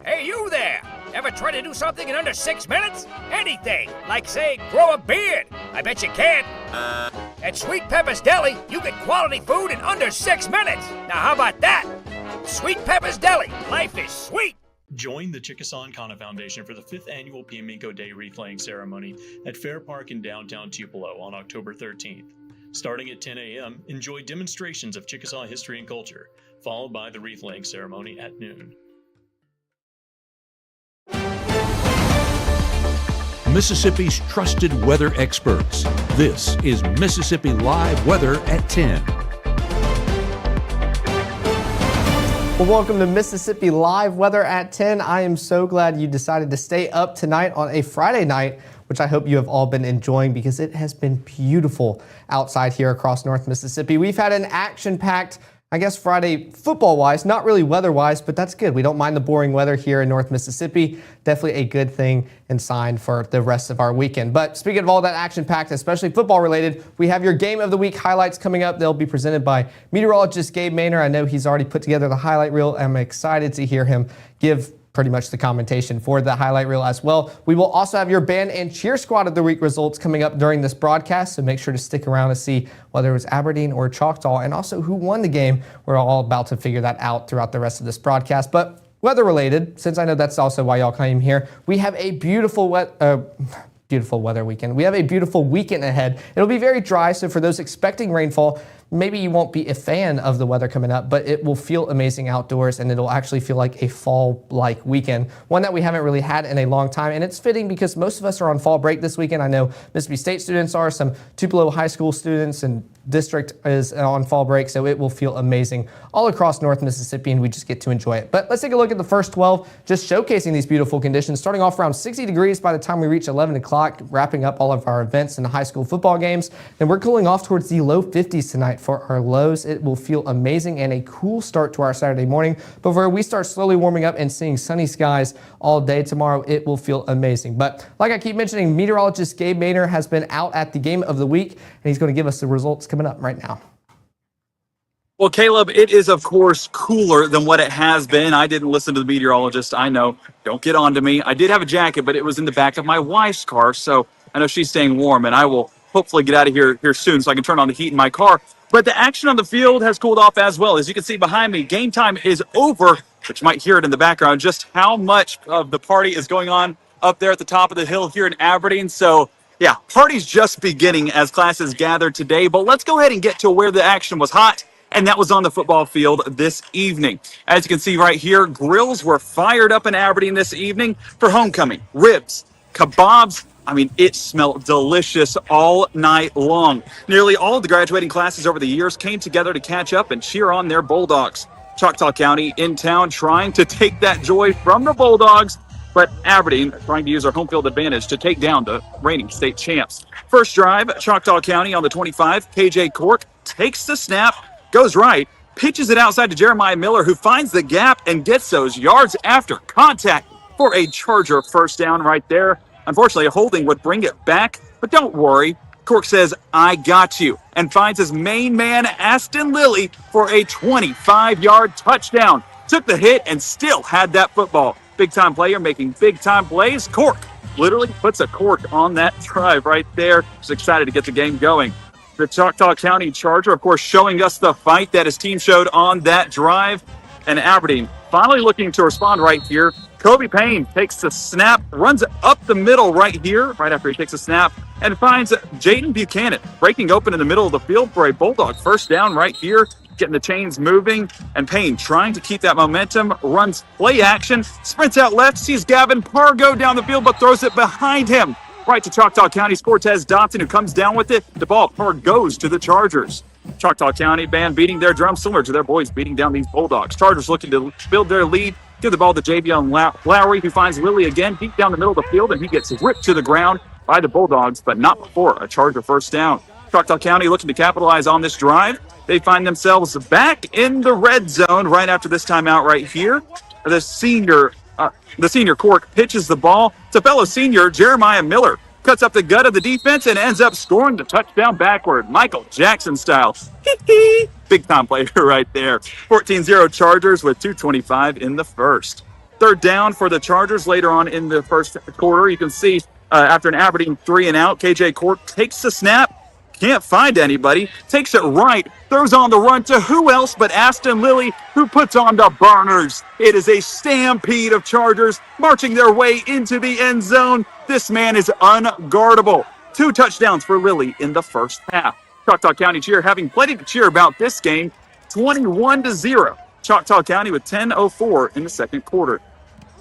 Hey, you there! Ever try to do something in under 6 minutes? Anything, like say, grow a beard. I bet you can. At Sweet Pepper's Deli, you get quality food in under 6 minutes. Now how about that? Sweet Pepper's Deli, life is sweet. Join the Chickasaw and Kana Foundation for the 5th Annual Piamico Day Wreath-Laying Ceremony at Fair Park in downtown Tupelo on October 13th. Starting at 10 a.m., enjoy demonstrations of Chickasaw history and culture, followed by the wreath-laying ceremony at noon. Mississippi's trusted weather experts. This is Mississippi Live Weather at 10. Well, welcome to Mississippi Live Weather at 10. I am so glad you decided to stay up tonight on a Friday night, which I hope you have all been enjoying because it has been beautiful outside here across North Mississippi. We've had an action-packed, I guess, Friday football-wise, not really weather-wise, but that's good. We don't mind the boring weather here in North Mississippi. Definitely a good thing and sign for the rest of our weekend. But speaking of all that action-packed, especially football-related, we have your Game of the Week highlights coming up. They'll be presented by meteorologist Gabe Maynor. I know he's already put together the highlight reel. I'm excited to hear him give pretty much the commentation for the highlight reel as well. We will also have your band and cheer squad of the week results coming up during this broadcast, so make sure to stick around to see whether it was Aberdeen or Choctaw and also who won the game. We're all about to figure that out throughout the rest of this broadcast. But weather related, since I know that's also why y'all came here, we have a beautiful weather weekend. We have a beautiful weekend ahead. It'll be very dry, so for those expecting rainfall, maybe you won't be a fan of the weather coming up, but it will feel amazing outdoors and it'll actually feel like a fall-like weekend, one that we haven't really had in a long time. And it's fitting because most of us are on fall break this weekend. I know Mississippi State students are, some Tupelo High School students, and district is on fall break, so it will feel amazing all across North Mississippi and we just get to enjoy it. But let's take a look at the first 12, just showcasing these beautiful conditions, starting off around 60 degrees by the time we reach 11 o'clock, wrapping up all of our events and high school football games. Then we're cooling off towards the low 50s tonight for our lows. It will feel amazing and a cool start to our Saturday morning. But where we start slowly warming up and seeing sunny skies all day tomorrow, it will feel amazing. But like I keep mentioning, meteorologist Gabe Maynor has been out at the Game of the Week, and he's going to give us the results coming up right now. Well, Caleb, it is, of course, cooler than what it has been. I didn't listen to the meteorologist. I know. Don't get on to me. I did have a jacket, but it was in the back of my wife's car, so I know she's staying warm, and I will hopefully get out of here soon so I can turn on the heat in my car. But the action on the field has cooled off as well. As you can see behind me, game time is over, but you might hear it in the background, just how much of the party is going on up there at the top of the hill here in Aberdeen. So, yeah, party's just beginning as classes gather today. But let's go ahead and get to where the action was hot, and that was on the football field this evening. As you can see right here, grills were fired up in Aberdeen this evening for homecoming. Ribs, kebabs, I mean, it smelled delicious all night long. Nearly all of the graduating classes over the years came together to catch up and cheer on their Bulldogs. Choctaw County in town trying to take that joy from the Bulldogs, but Aberdeen trying to use our home field advantage to take down the reigning state champs. First drive, Choctaw County on the 25. KJ Cork takes the snap, goes right, pitches it outside to Jeremiah Miller, who finds the gap and gets those yards after contact for a Charger first down right there. Unfortunately, a holding would bring it back, but don't worry. Cork says, I got you, and finds his main man, Aston Lilly, for a 25-yard touchdown. Took the hit and still had that football. Big-time player making big-time plays. Cork literally puts a cork on that drive right there. Just excited to get the game going. The Choctaw County Charger, of course, showing us the fight that his team showed on that drive. And Aberdeen finally looking to respond right here. Kobe Payne takes the snap, runs up the middle right here, right after he takes a snap, and finds Jaden Buchanan breaking open in the middle of the field for a Bulldog first down right here, getting the chains moving, and Payne trying to keep that momentum, runs play action, sprints out left, sees Gavin Pargo down the field, but throws it behind him. Right to Choctaw County's Cortez Dotson, who comes down with it. The ball goes to the Chargers. Choctaw County band beating their drum, similar to their boys beating down these Bulldogs. Chargers looking to build their lead. Give the ball to Javion Lowry, who finds Lilly again deep down the middle of the field, and he gets ripped to the ground by the Bulldogs, but not before a Charger first down. Choctaw County looking to capitalize on this drive. They find themselves back in the red zone right after this timeout right here. The senior Cork pitches the ball to fellow senior Jeremiah Miller. Cuts up the gut of the defense and ends up scoring the touchdown backward, Michael Jackson style. Big time player right there. 14-0 Chargers with 2:25 in the first. Third down for the Chargers later on in the first quarter. You can see after an Aberdeen 3-and-out, KJ Cork takes the snap. Can't find anybody. Takes it right. Throws on the run to who else but Aston Lilly, who puts on the burners. It is a stampede of Chargers marching their way into the end zone. This man is unguardable. 2 touchdowns for Lilly in the first half. Choctaw County cheer having plenty to cheer about this game. 21-0. Choctaw County with 10:04 in the second quarter.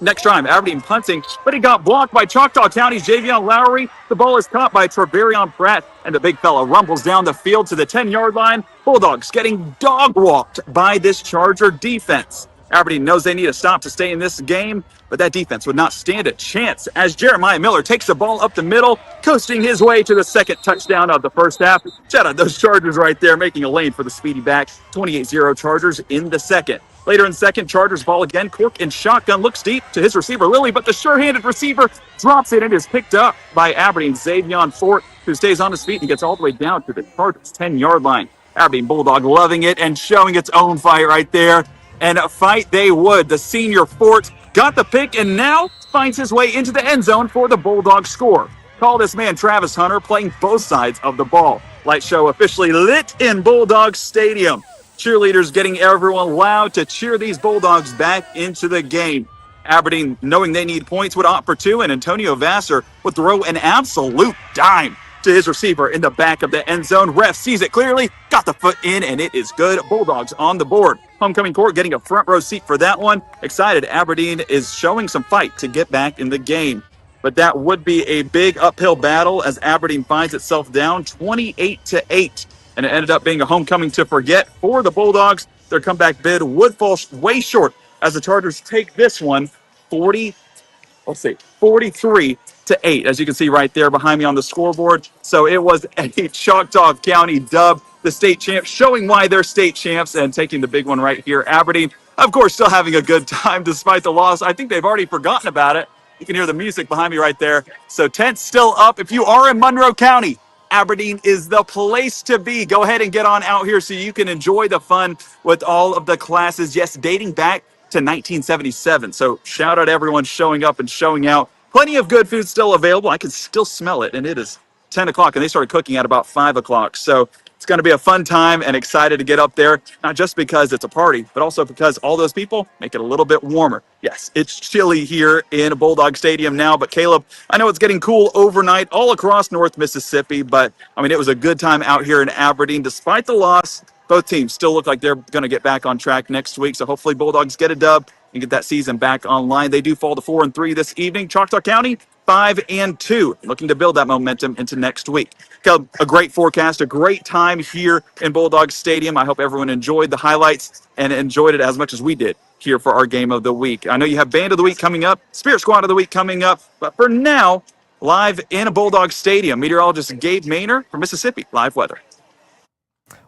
Next drive, Aberdeen punting, but he got blocked by Choctaw County's Javion Lowry. The ball is caught by Treverion Pratt, and the big fella rumbles down the field to the 10-yard line. Bulldogs getting dog-walked by this Charger defense. Aberdeen knows they need a stop to stay in this game, but that defense would not stand a chance as Jeremiah Miller takes the ball up the middle, coasting his way to the second touchdown of the first half. Shout out those Chargers right there, making a lane for the speedy back. 28-0 Chargers in the second. Later in the second, Chargers ball again. Cork in shotgun looks deep to his receiver, Lilly, but the sure-handed receiver drops it and is picked up by Aberdeen Xavion Fort, who stays on his feet and gets all the way down to the Chargers' 10-yard line. Aberdeen Bulldog loving it and showing its own fight right there. And a fight they would. The senior Fort got the pick and now finds his way into the end zone for the Bulldog score. Call this man Travis Hunter, playing both sides of the ball. Light show officially lit in Bulldog Stadium. Cheerleaders getting everyone loud to cheer these Bulldogs back into the game. Aberdeen, knowing they need points, would opt for 2, and Antonio Vassar would throw an absolute dime to his receiver in the back of the end zone. Ref sees it clearly, got the foot in, and it is good. Bulldogs on the board. Homecoming court getting a front row seat for that one. Excited, Aberdeen is showing some fight to get back in the game. But that would be a big uphill battle as Aberdeen finds itself down 28-8. And it ended up being a homecoming to forget for the Bulldogs. Their comeback bid would fall way short as the Chargers take this one 43-8, as you can see right there behind me on the scoreboard. So it was a Choctaw County dub, the state champs, showing why they're state champs and taking the big one right here. Aberdeen, of course, still having a good time despite the loss. I think they've already forgotten about it. You can hear the music behind me right there. So tent's still up. If you are in Monroe County, Aberdeen is the place to be. Go ahead and get on out here so you can enjoy the fun with all of the classes. Yes, dating back to 1977. So shout out everyone showing up and showing out. Plenty of good food still available. I can still smell it, and it is 10 o'clock, and they started cooking at about 5 o'clock. So it's going to be a fun time and excited to get up there, not just because it's a party, but also because all those people make it a little bit warmer. Yes, it's chilly here in Bulldog Stadium now, but Caleb, I know it's getting cool overnight all across North Mississippi, but I mean, it was a good time out here in Aberdeen. Despite the loss, both teams still look like they're going to get back on track next week. So hopefully Bulldogs get a dub and get that season back online. They do fall to 4-3 this evening. Choctaw County 5-2, looking to build that momentum into next week. Caleb, a great forecast, a great time here in Bulldog Stadium. I hope everyone enjoyed the highlights and enjoyed it as much as we did here for our game of the week. I know you have Band of the Week coming up, Spirit Squad of the Week coming up, but for now, live in a Bulldog Stadium, meteorologist Gabe Maynor from Mississippi Live Weather.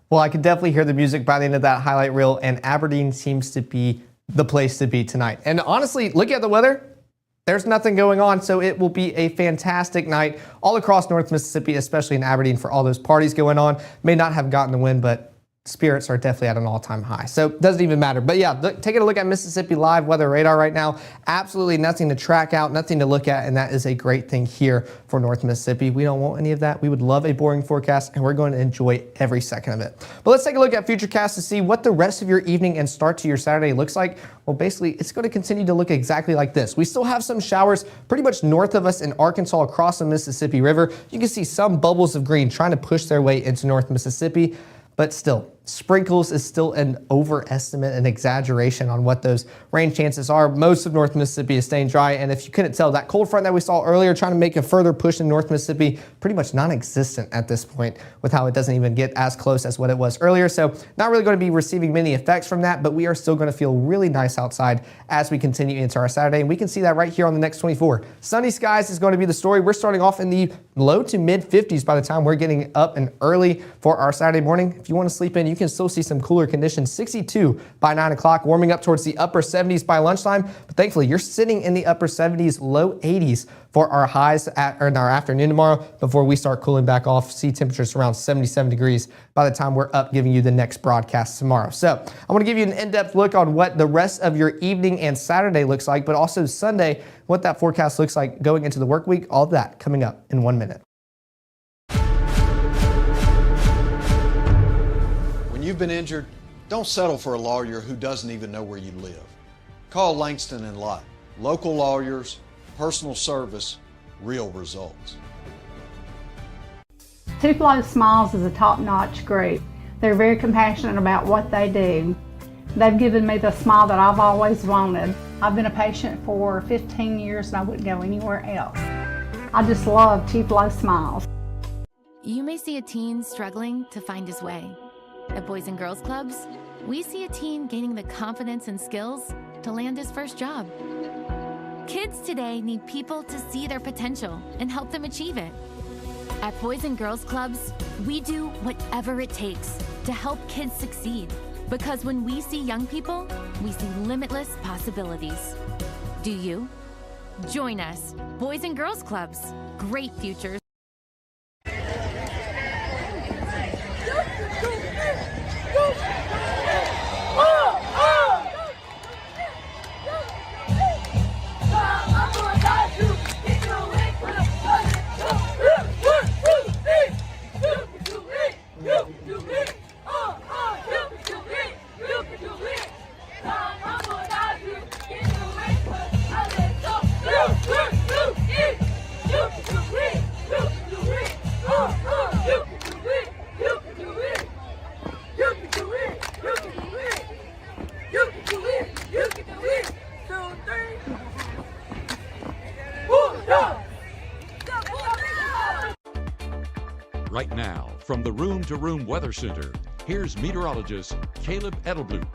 Well, I could definitely hear the music by the end of that highlight reel, and Aberdeen seems to be the place to be tonight. And honestly, look at the weather. There's nothing going on, so it will be a fantastic night all across North Mississippi, especially in Aberdeen for all those parties going on. May not have gotten the win, but spirits are definitely at an all-time high. So it doesn't even matter. But yeah, taking a look at Mississippi Live weather radar right now. Absolutely nothing to track out, nothing to look at, and that is a great thing here for North Mississippi. We don't want any of that. We would love a boring forecast, and we're going to enjoy every second of it. But let's take a look at Futurecast to see what the rest of your evening and start to your Saturday looks like. Well, basically, it's going to continue to look exactly like this. We still have some showers pretty much north of us in Arkansas across the Mississippi River. You can see some bubbles of green trying to push their way into North Mississippi, but still, sprinkles is still an overestimate, an exaggeration on what those rain chances are. Most of North Mississippi is staying dry, and if you couldn't tell, that cold front that we saw earlier trying to make a further push in North Mississippi, pretty much non-existent at this point with how it doesn't even get as close as what it was earlier. So not really going to be receiving many effects from that, but we are still going to feel really nice outside as we continue into our Saturday, and we can see that right here on the next 24. Sunny skies is going to be the story. We're starting off in the low to mid 50s by the time we're getting up and early for our Saturday morning. If you want to sleep in, you you can still see some cooler conditions. 62 by 9 o'clock, warming up towards the upper 70s by lunchtime. But thankfully, you're sitting in the upper 70s, low 80s for our highs in our afternoon tomorrow before we start cooling back off. See temperatures around 77 degrees by the time we're up giving you the next broadcast tomorrow. So I want to give you an in-depth look on what the rest of your evening and Saturday looks like, but also Sunday, what that forecast looks like going into the work week. All of that coming up in 1 minute. When you've been injured, don't settle for a lawyer who doesn't even know where you live. Call Langston and Lott. Local lawyers, personal service, real results. Tupelo Smiles is a top-notch group. They're very compassionate about what they do. They've given me the smile that I've always wanted. I've been a patient for 15 years and I wouldn't go anywhere else. I just love Tupelo Smiles. You may see a teen struggling to find his way. At Boys and Girls Clubs, we see a teen gaining the confidence and skills to land his first job. Kids today need people to see their potential and help them achieve it. At Boys and Girls Clubs, we do whatever it takes to help kids succeed. Because when we see young people, we see limitless possibilities. Do you? Join us, Boys and Girls Clubs. Great futures. Right now, from the Room to Room Weather Center, here's meteorologist Caleb Edelblut.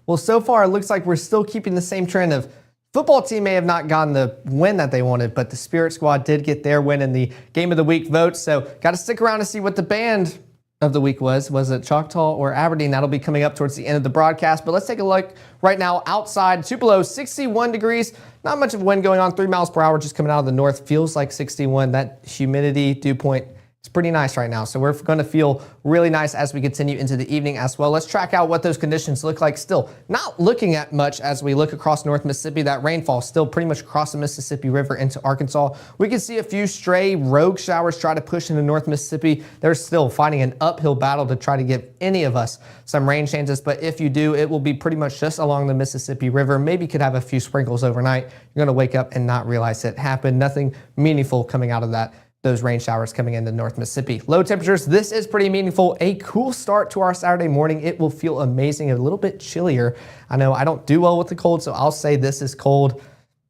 Well, so far it looks like we're still keeping the same trend of football team may have not gotten the win that they wanted, but the Spirit Squad did get their win in the Game of the Week vote. So got to stick around to see what the band of the week was. Was it Choctaw or Aberdeen? That'll be coming up towards the end of the broadcast. But let's take a look right now outside. Tupelo, 61 degrees. Not much of wind going on. 3 miles per hour just coming out of the north. Feels like 61. That humidity dew point, it's pretty nice right now. So we're going to feel really nice as we continue into the evening as well. Let's track out what those conditions look like. Still not looking at much as we look across North Mississippi. That rainfall still pretty much across the Mississippi River into Arkansas. We can see a few stray rogue showers try to push into North Mississippi. They're still fighting an uphill battle to try to give any of us some rain chances. But if you do, it will be pretty much just along the Mississippi River. Maybe could have a few sprinkles overnight. You're going to wake up and not realize it happened. Nothing meaningful coming out of that. Those rain showers coming into North Mississippi. Low temperatures, this is pretty meaningful. A cool start to our Saturday morning. It will feel amazing, a little bit chillier. I know I don't do well with the cold, so I'll say this is cold.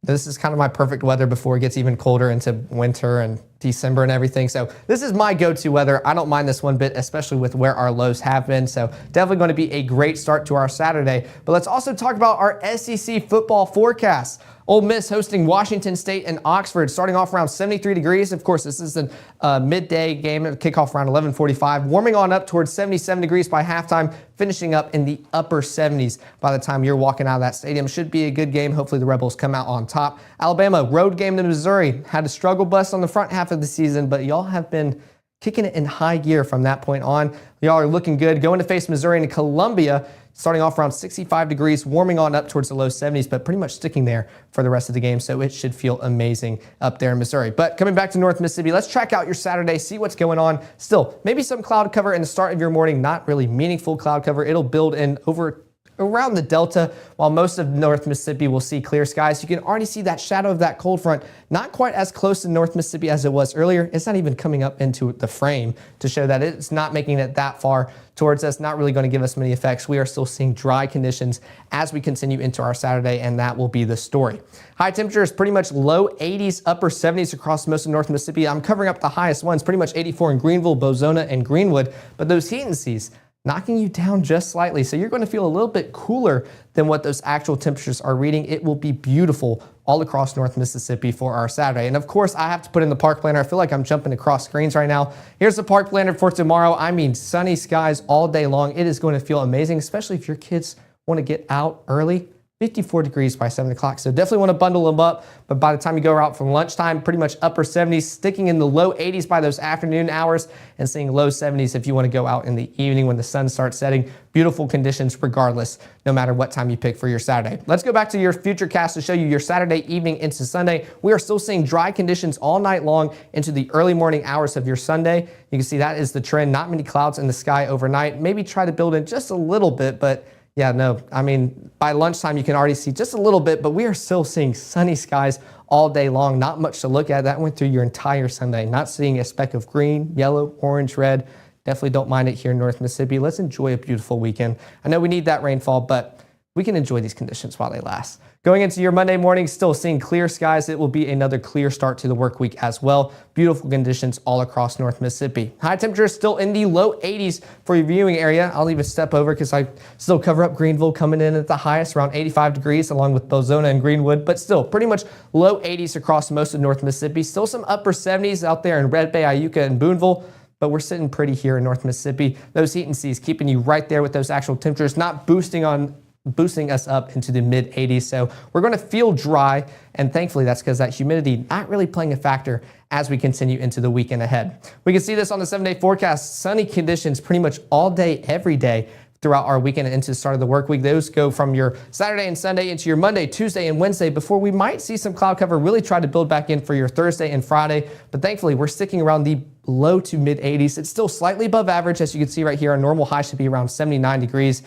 This is kind of my perfect weather before it gets even colder into winter and December and everything. So this is my go-to weather. I don't mind this one bit, especially with where our lows have been. So definitely going to be a great start to our Saturday. But let's also talk about our SEC football forecast. Ole Miss hosting Washington State and Oxford, starting off around 73 degrees. Of course, this is a midday game. It'll kick off around 11:45, warming on up towards 77 degrees by halftime, finishing up in the upper 70s by the time you're walking out of that stadium. Should be a good game. Hopefully the Rebels come out on top. Alabama, road game to Missouri. Had a struggle bus on the front half of the season, but y'all have been kicking it in high gear from that point on. Y'all are looking good. Going to face Missouri and Columbia, starting off around 65 degrees, warming on up towards the low 70s, but pretty much sticking there for the rest of the game. So it should feel amazing up there in Missouri. But coming back to North Mississippi, let's track out your Saturday, see what's going on. Still, maybe some cloud cover in the start of your morning, not really meaningful cloud cover. It'll build in over around the Delta, while most of North Mississippi will see clear skies. You can already see that shadow of that cold front, not quite as close to North Mississippi as it was earlier. It's not even coming up into the frame to show that it's not making it that far towards us, not really going to give us many effects. We are still seeing dry conditions as we continue into our Saturday, and that will be the story. High temperature is pretty much low 80s, upper 70s across most of North Mississippi. I'm covering up the highest ones, pretty much 84 in Greenville, Bozono, and Greenwood, but those heat and seas, knocking you down just slightly. So you're going to feel a little bit cooler than what those actual temperatures are reading. It will be beautiful all across North Mississippi for our Saturday. And of course, I have to put in the park planner. I feel like I'm jumping across screens right now. Here's the park planner for tomorrow. I mean, sunny skies all day long. It is going to feel amazing, especially if your kids want to get out early. 54 degrees by 7 o'clock, so definitely want to bundle them up. But by the time you go out from lunchtime, pretty much upper 70s, sticking in the low 80s by those afternoon hours, and seeing low 70s if you want to go out in the evening when the sun starts setting. Beautiful conditions regardless, no matter what time you pick for your Saturday. Let's go back to your Futurecast to show you your Saturday evening into Sunday. We are still seeing dry conditions all night long into the early morning hours of your Sunday. You can see that is the trend. Not many clouds in the sky overnight. Maybe try to build in just a little bit, but yeah, no, I mean, by lunchtime, you can already see just a little bit, but we are still seeing sunny skies all day long. Not much to look at. That went through your entire Sunday. Not seeing a speck of green, yellow, orange, red. Definitely don't mind it here in North Mississippi. Let's enjoy a beautiful weekend. I know we need that rainfall, but we can enjoy these conditions while they last. Going into your Monday morning, still seeing clear skies. It will be another clear start to the work week as well. Beautiful conditions all across North Mississippi. High temperatures still in the low 80s for your viewing area. I'll even step over because I still cover up Greenville coming in at the highest, around 85 degrees, along with Bozona and Greenwood, but still pretty much low 80s across most of North Mississippi. Still some upper 70s out there in Red Bay, Iuka, and Boonville, but we're sitting pretty here in North Mississippi. Those heat and seas keeping you right there with those actual temperatures, not boosting us up into the mid 80s. So we're going to feel dry, and thankfully that's because that humidity not really playing a factor as we continue into the weekend ahead. We can see this on the 7-day forecast. Sunny conditions pretty much all day, every day throughout our weekend and into the start of the work week. Those go from your Saturday and Sunday into your Monday, Tuesday, and Wednesday before we might see some cloud cover really try to build back in for your Thursday and Friday. But thankfully, we're sticking around the low to mid 80s. It's still slightly above average. As you can see right here, our normal high should be around 79 degrees,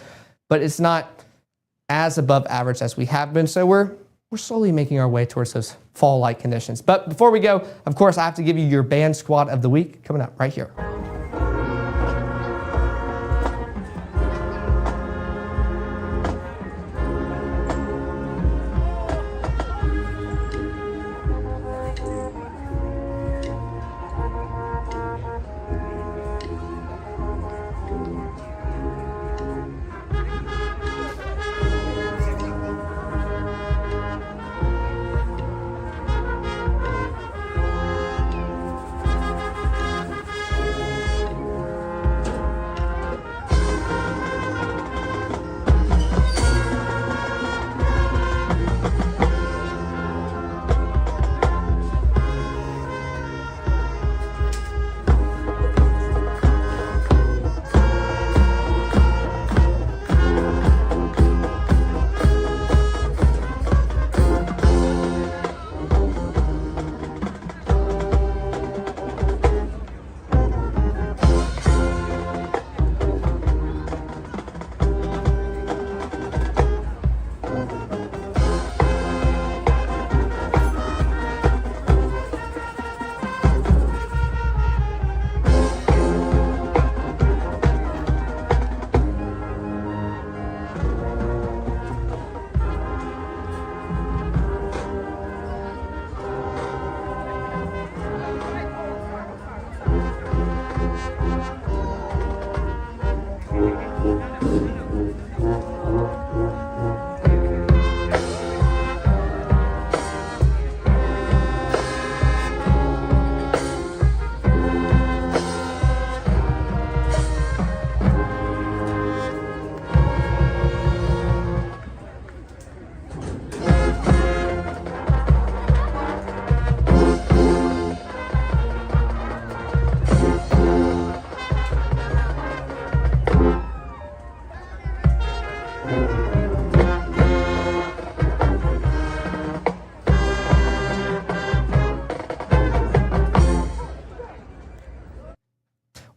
but it's not as above average as we have been. So we're slowly making our way towards those fall-like conditions. But before we go, of course, I have to give you your band squad of the week coming up right here.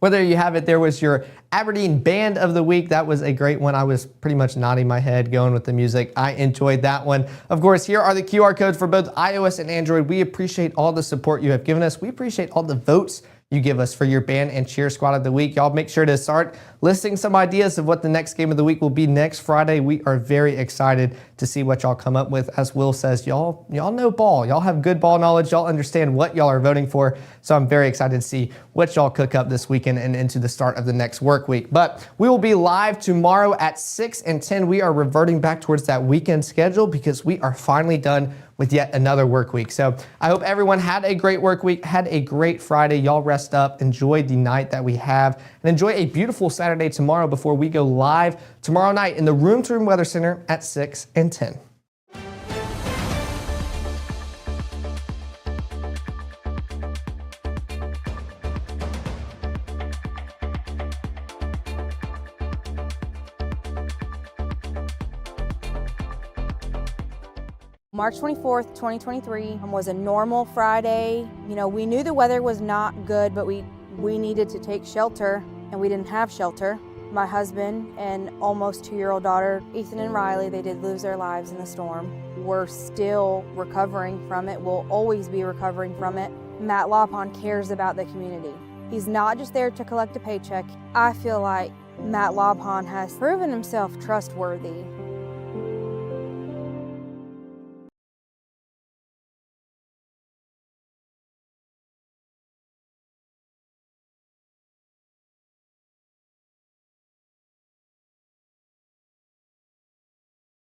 Well, there you have it. There was your Aberdeen Band of the Week. That was a great one. I was pretty much nodding my head going with the music. I enjoyed that one. Of course, here are the QR codes for both iOS and Android. We appreciate all the support you have given us. We appreciate all the votes you give us for your band and cheer squad of the week. Y'all make sure to start listing some ideas of what the next game of the week will be next Friday. We are very excited to see what y'all come up with. As Will says, y'all know ball. Y'all have good ball knowledge. Y'all understand what y'all are voting for. So I'm very excited to see what y'all cook up this weekend and into the start of the next work week. But we will be live tomorrow at 6 and 10. We are reverting back towards that weekend schedule because we are finally done with yet another work week. So I hope everyone had a great work week, had a great Friday. Y'all rest up, enjoy the night that we have, and enjoy a beautiful Saturday tomorrow before we go live tomorrow night in the Room to Room Weather Center at 6 and 10. March 24th, 2023 was a normal Friday. You know, we knew the weather was not good, but we needed to take shelter, and we didn't have shelter. My husband and almost 2-year-old daughter, Ethan and Riley, they did lose their lives in the storm. We're still recovering from it. We'll always be recovering from it. Matt Lawpon cares about the community. He's not just there to collect a paycheck. I feel like Matt Lawpon has proven himself trustworthy.